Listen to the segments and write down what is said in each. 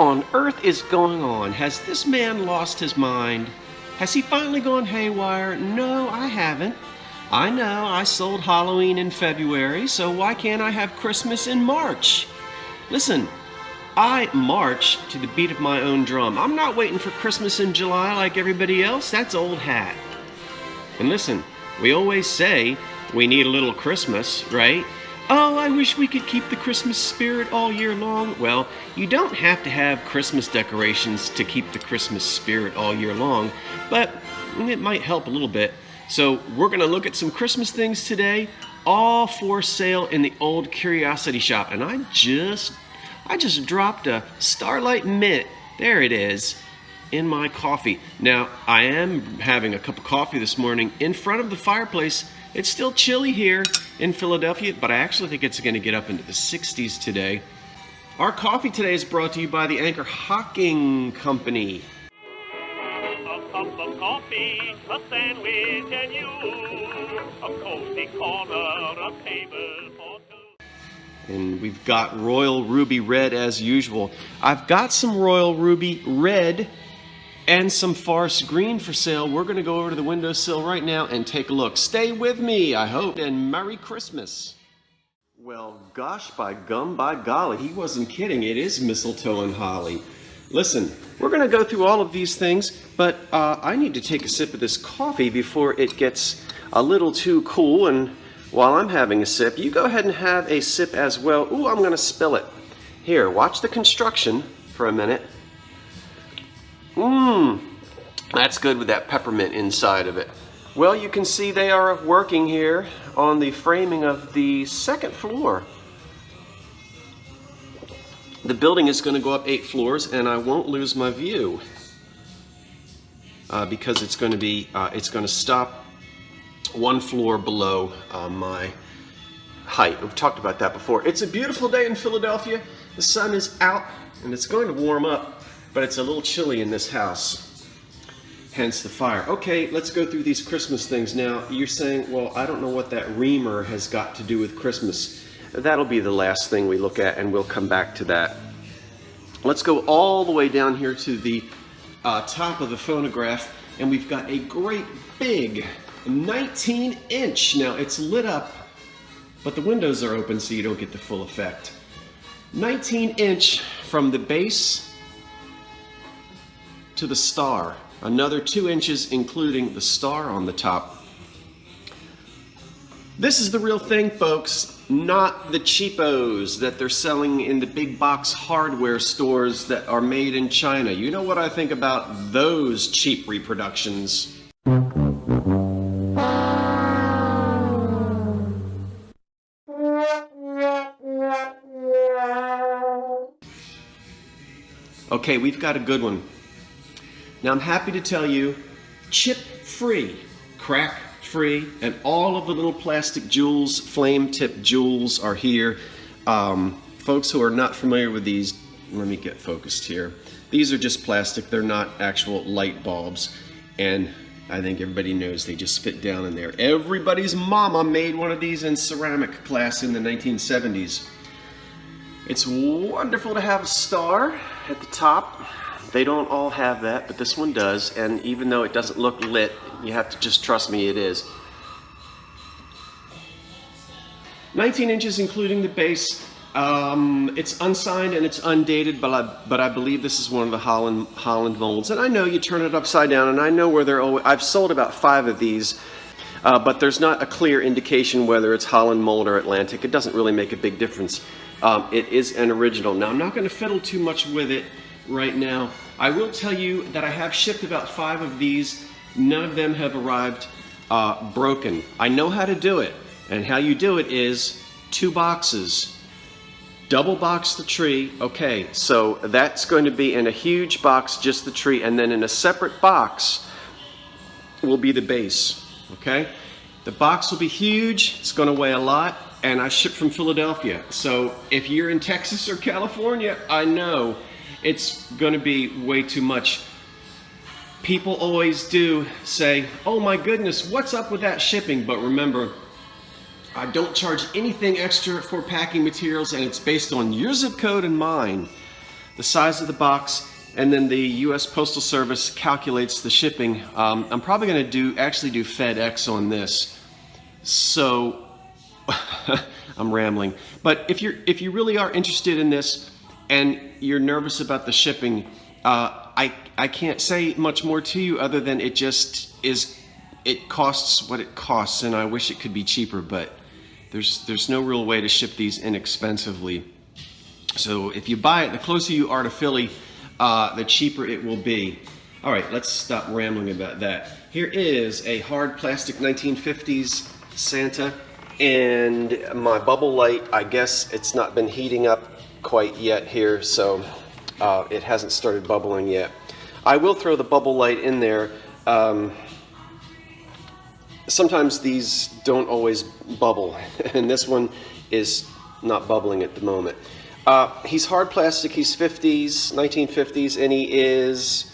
on earth is going on? Has this man lost his mind? Has he finally gone haywire? No, I haven't. I know I sold Halloween in February, so why can't I have Christmas in March? Listen, I march to the beat of my own drum. I'm not waiting for Christmas in July like everybody else. That's old hat. And listen, we always say we need a little Christmas, right? Oh, I wish we could keep the Christmas spirit all year long. Well, you don't have to have Christmas decorations to keep the Christmas spirit all year long, but it might help a little bit. So we're gonna look at some Christmas things today, all for sale in the old curiosity shop. And I just dropped a Starlight Mint, there it is, in my coffee. Now, I am having a cup of coffee this morning in front of the fireplace. It's still chilly here in Philadelphia, but I actually think it's gonna get up into the 60s today. Our coffee today is brought to you by the Anchor Hocking Company. A cup of coffee, a sandwich, and you, a cozy corner, a table for two. And we've got Royal Ruby Red as usual. I've got some Royal Ruby Red and some Farce Green for sale. We're gonna go over to the windowsill right now and take a look. Stay with me, I hope, and Merry Christmas. Well, gosh, by gum, by golly, he wasn't kidding. It is mistletoe and holly. Listen, we're gonna go through all of these things, but I need to take a sip of this coffee before it gets a little too cool. And while I'm having a sip, you go ahead and have a sip as well. Ooh, I'm gonna spill it. Here, watch the construction for a minute. That's good with that peppermint inside of it. Well, you can see they are working here on the framing of the second floor. The building is going to go up 8 floors, and I won't lose my view because it's going to stop 1 floor below my height. We've talked about that before. It's a beautiful day in Philadelphia. The sun is out, and it's going to warm up, but it's a little chilly in this house. Hence the fire. Okay, let's go through these Christmas things now. You're saying, well, I don't know what that reamer has got to do with Christmas. That'll be the last thing we look at, and we'll come back to that. Let's go all the way down here to the top of the phonograph, and we've got a great big 19-inch. Now, it's lit up, but the windows are open so you don't get the full effect. 19-inch from the base to the star. Another 2 inches, including the star on the top. This is the real thing, folks, not the cheapos that they're selling in the big box hardware stores that are made in China. You know what I think about those cheap reproductions. Okay, we've got a good one. Now, I'm happy to tell you, chip-free, crack-free, and all of the little plastic jewels, flame-tip jewels are here. Folks who are not familiar with these, let me get focused here. These are just plastic, they're not actual light bulbs, and I think everybody knows they just fit down in there. Everybody's mama made one of these in ceramic class in the 1970s. It's wonderful to have a star at the top. They don't all have that, but this one does, and even though it doesn't look lit, you have to just trust me, it is. 19 inches including the base. It's unsigned and it's undated, but I believe this is one of the Holland molds. And I know you turn it upside down, and I know where they're always, I've sold about 5 of these, but there's not a clear indication whether it's Holland mold or Atlantic. It doesn't really make a big difference. It is an original. Now, I'm not going to fiddle too much with it right now. I will tell you that I have shipped about 5 of these. None of them have arrived broken. I know how to do it, and how you do it is 2 boxes. Double box the tree. Okay, so that's going to be in a huge box, just the tree, and then in a separate box will be the base. Okay, the box will be huge. It's going to weigh a lot, and I ship from Philadelphia. So if you're in Texas or California, I know it's going to be way too much. People always do say, oh my goodness, what's up with that shipping? But remember, I don't charge anything extra for packing materials, and it's based on your zip code and mine. the size of the box, and then the U.S. Postal Service calculates the shipping. I'm probably going to actually do FedEx on this. So I'm rambling. But if you really are interested in this and you're nervous about the shipping, I can't say much more to you other than it just is. It costs what it costs, and I wish it could be cheaper, but there's no real way to ship these inexpensively. So if you buy it, the closer you are to Philly, the cheaper it will be. All right, let's stop rambling about that. Here is a hard plastic 1950s Santa, and my bubble light, I guess it's not been heating up quite yet here, so it hasn't started bubbling yet. I will throw the bubble light in there. Sometimes these don't always bubble, and this one is not bubbling at the moment. He's hard plastic, he's 1950s, and he is,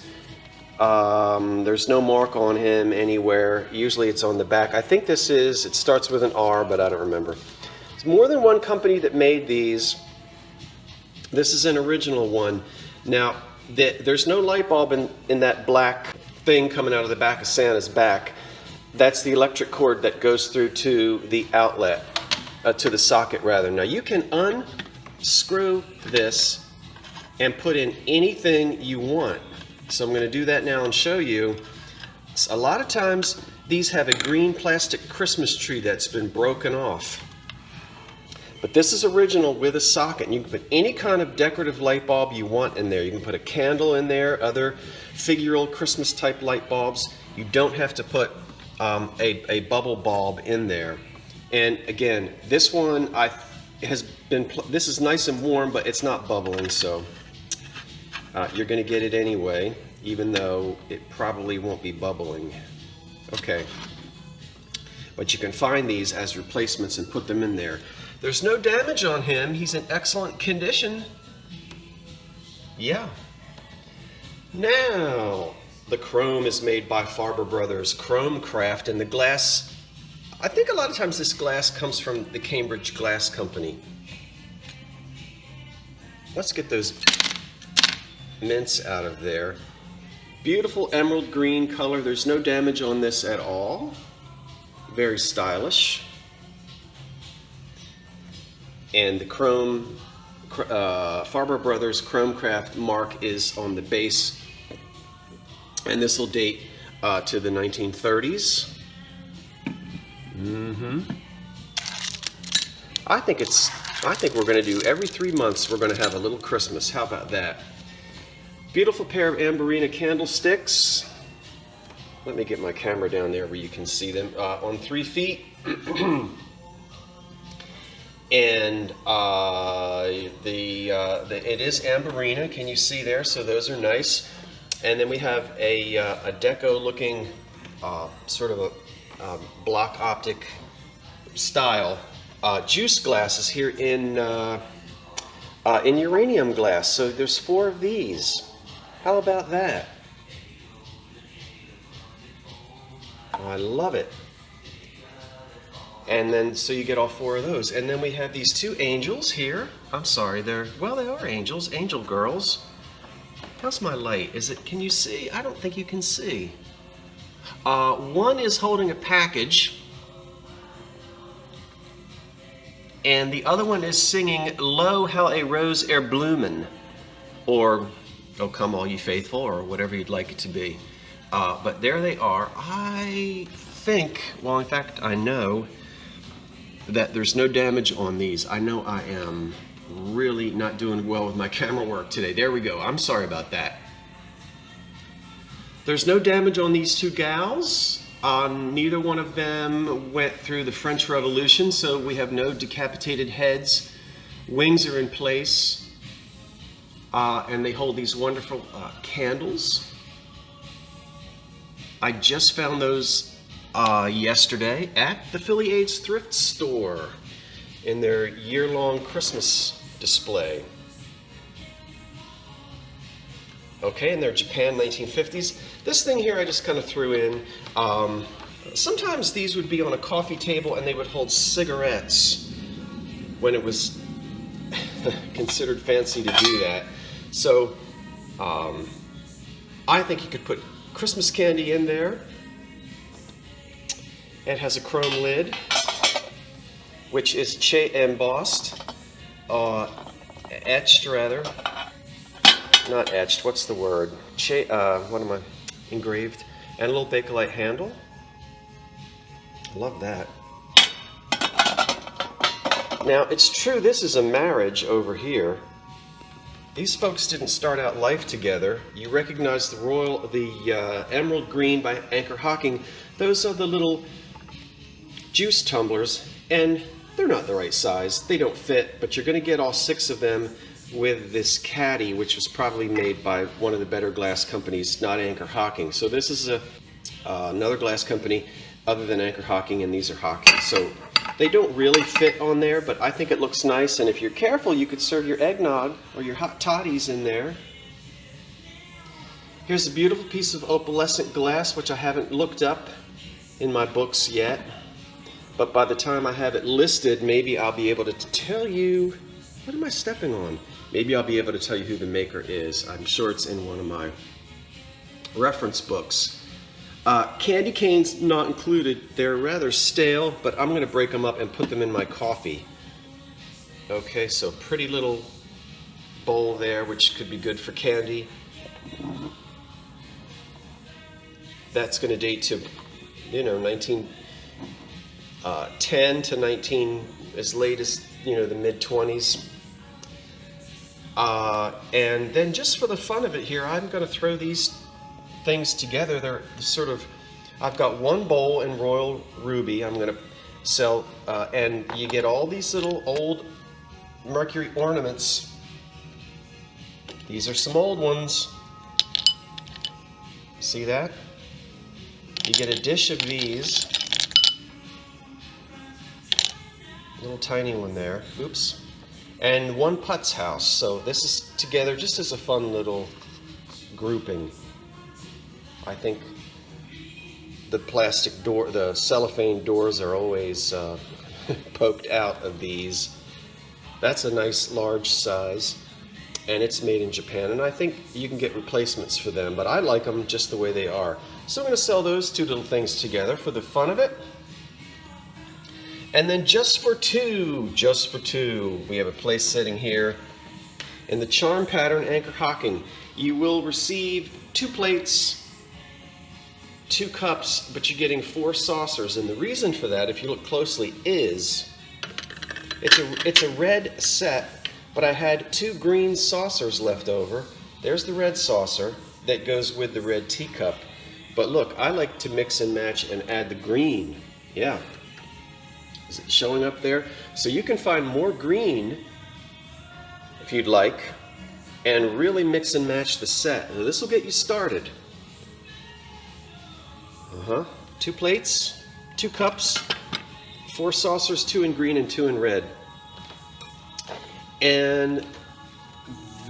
there's no mark on him anywhere. Usually it's on the back. I think it starts with an R, but I don't remember. There's more than one company that made these. This is an original one. Now, there's no light bulb in that black thing coming out of the back of Santa's back. That's the electric cord that goes through to the outlet, to the socket rather. Now you can unscrew this and put in anything you want. So I'm going to do that now and show you. A lot of times these have a green plastic Christmas tree that's been broken off. But this is original with a socket, and you can put any kind of decorative light bulb you want in there. You can put a candle in there, other figural Christmas type light bulbs. You don't have to put a bubble bulb in there. And again, this one this is nice and warm, but it's not bubbling, so you're going to get it anyway, even though it probably won't be bubbling. Okay, but you can find these as replacements and put them in there. There's no damage on him. He's in excellent condition. Yeah. Now, the chrome is made by Farber Brothers Chrome Craft, and the glass, I think a lot of times this glass comes from the Cambridge Glass Company. Let's get those mints out of there. Beautiful emerald green color. There's no damage on this at all. Very stylish. And the chrome, Farber Brothers Chrome Craft mark is on the base. And this will date to the 1930s. I think we're going to do every 3 months we're going to have a little Christmas. How about that? Beautiful pair of Amberina candlesticks. Let me get my camera down there where you can see them. On 3 feet. And it is Amberina. Can you see there? So those are nice. And then we have a deco-looking sort of a block optic style juice glasses here in uranium glass. So there's 4 of these. How about that? I love it. And then so you get all 4 of those. And then we have these 2 angels here. I'm sorry, they are angels, angel girls. How's my light? Can you see? I don't think you can see. One is holding a package, and the other one is singing "Lo, how a rose erbloomen," or "Oh come all ye faithful," or whatever you'd like it to be. But there they are. I think, well, in fact, I know that there's no damage on these. I know I am really not doing well with my camera work today. There we go. I'm sorry about that. There's no damage on these 2 gals. Neither one of them went through the French Revolution, so we have no decapitated heads. Wings are in place, and they hold these wonderful candles. I just found those yesterday at the Philly AIDS thrift store in their year-long Christmas display. Okay, and they're Japan 1950s. This thing here I just kind of threw in. Sometimes these would be on a coffee table and they would hold cigarettes when it was considered fancy to do that. So I think you could put Christmas candy in there. It has a chrome lid, which is embossed, etched rather. Not etched, what's the word? What am I? Engraved. And a little Bakelite handle. Love that. Now, it's true this is a marriage over here. These folks didn't start out life together. You recognize the emerald green by Anchor Hocking. Those are the little juice tumblers, and they're not the right size. They don't fit, but you're going to get all 6 of them with this caddy, which was probably made by one of the better glass companies, not Anchor Hocking. So this is another glass company other than Anchor Hocking, and these are Hocking. So they don't really fit on there, but I think it looks nice, and if you're careful, you could serve your eggnog or your hot toddies in there. Here's a beautiful piece of opalescent glass, which I haven't looked up in my books yet, but by the time I have it listed, maybe I'll be able to tell you, what am I stepping on? Maybe I'll be able to tell you who the maker is. I'm sure it's in one of my reference books. Candy canes not included. They're rather stale, but I'm going to break them up and put them in my coffee. Okay, so pretty little bowl there, which could be good for candy. That's going to date to, 1910 to as late as, the mid-20s. And then just for the fun of it here, I'm going to throw these things together. They're sort of, I've got one bowl in royal ruby I'm going to sell, and you get all these little old mercury ornaments. These are some old ones. See that? You get a dish of these. Little tiny one there. Oops. And one putz house. So this is together just as a fun little grouping. I think the plastic door, the cellophane doors are always poked out of these. That's a nice large size, and it's made in Japan, and I think you can get replacements for them, but I like them just the way they are. So I'm going to sell those 2 little things together for the fun of it. And then just for two, we have a place sitting here in the charm pattern Anchor Hocking. You will receive 2 plates, 2 cups, but you're getting 4 saucers, and the reason for that, if you look closely, is it's a red set, but I had 2 green saucers left over. There's the red saucer that goes with the red teacup, but look, I like to mix and match and add the green. Yeah, is it showing up there? So you can find more green if you'd like, and really mix and match the set. Now, this will get you started. 2 plates, 2 cups, 4 saucers, 2 in green and 2 in red. And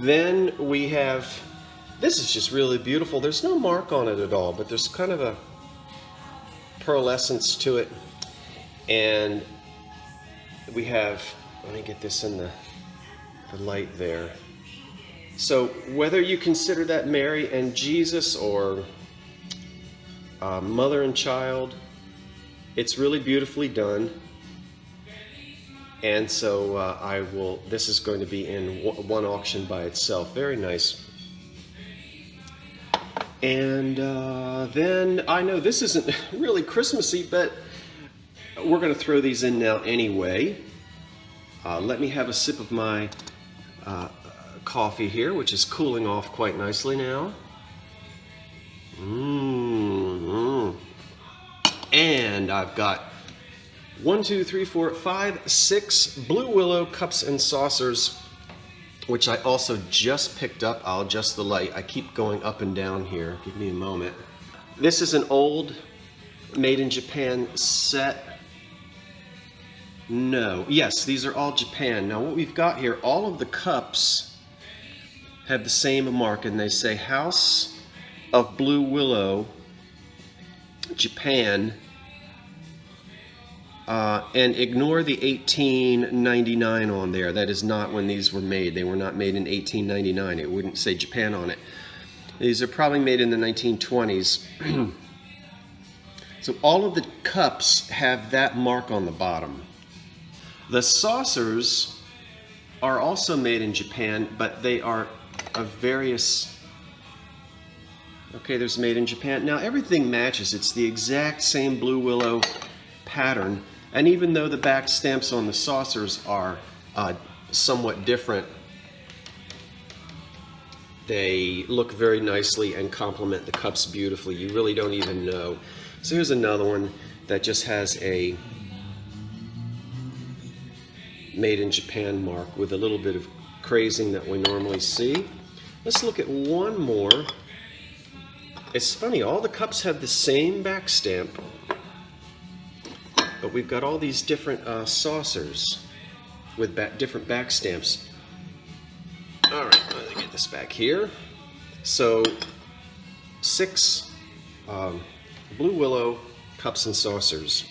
then we have, this is just really beautiful. There's no mark on it at all, but there's kind of a pearlescence to it. And we have, let me get this in the light there. So whether you consider that Mary and Jesus or mother and child, it's really beautifully done. And so this is going to be in one auction by itself. Very nice. And then I know this isn't really Christmassy, but we're going to throw these in now anyway. Let me have a sip of my coffee here, which is cooling off quite nicely now. And I've got 1, 2, 3, 4, 5, 6 blue willow cups and saucers, which I also just picked up. I'll adjust the light. I keep going up and down here. Give me a moment. This is an old made in Japan set. No, yes, these are all Japan. Now what we've got here, all of the cups have the same mark, and they say House of Blue Willow, Japan. and ignore the 1899 on there. That is not when these were made. They were not made in 1899. It wouldn't say Japan on it. These are probably made in the 1920s. So all of the cups have that mark on the bottom. The saucers are also made in Japan, but they are of various... Okay, there's made in Japan. Now everything matches. It's the exact same blue willow pattern. And even though the back stamps on the saucers are somewhat different, they look very nicely and complement the cups beautifully. You really don't even know. So here's another one that just has a made in Japan mark with a little bit of crazing that we normally see. Let's look at one more. It's funny, all the cups have the same back stamp, but we've got all these different saucers with different back stamps. All right, let me get this back here. So 6 blue willow cups and saucers.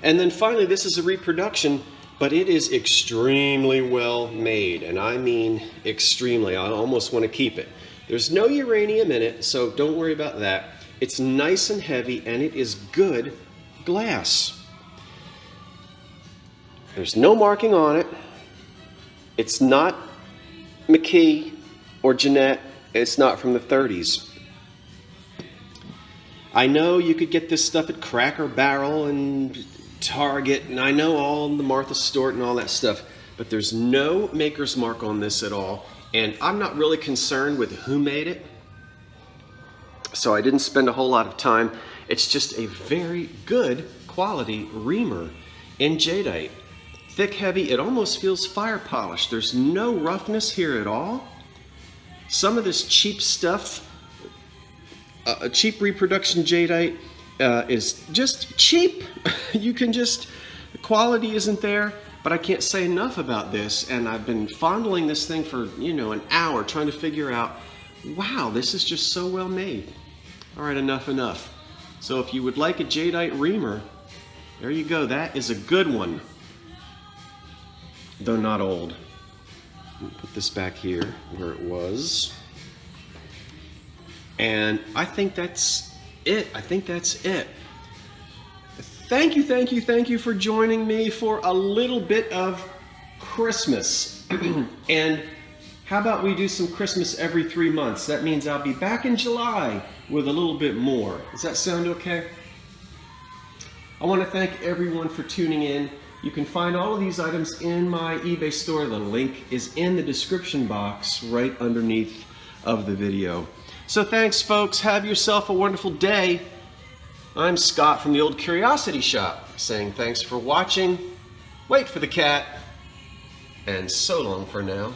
And then finally, this is a reproduction, but it is extremely well made, and I mean extremely. I almost want to keep it. There's no uranium in it, so don't worry about that. It's nice and heavy, and it is good glass. There's no marking on it. It's not McKee or Jeanette. It's not from the 30s. I know you could get this stuff at Cracker Barrel and Target, and I know all the Martha Stewart and all that stuff, but there's no maker's mark on this at all, and I'm not really concerned with who made it, so I didn't spend a whole lot of time. It's just a very good quality reamer in Jadeite. Thick, heavy, it almost feels fire polished. There's no roughness here at all. Some of this cheap stuff, a cheap reproduction Jadeite, is just cheap. You can just, the quality isn't there, but I can't say enough about this, and I've been fondling this thing for, you know, an hour trying to figure out, wow, this is just so well made. All right, enough. So if you would like a Jadeite reamer, there you go. That is a good one, though not old. Let me put this back here where it was. And I think that's it. Thank you for joining me for a little bit of Christmas. And how about we do some Christmas every 3 months? That means I'll be back in July with a little bit more. Does that sound okay? I want to thank everyone for tuning in. You can find all of these items in my eBay store. The link is in the description box right underneath of the video. So thanks, folks. Have yourself a wonderful day. I'm Scott from the Old Curiosity Shop saying thanks for watching. Wait for the cat. And so long for now.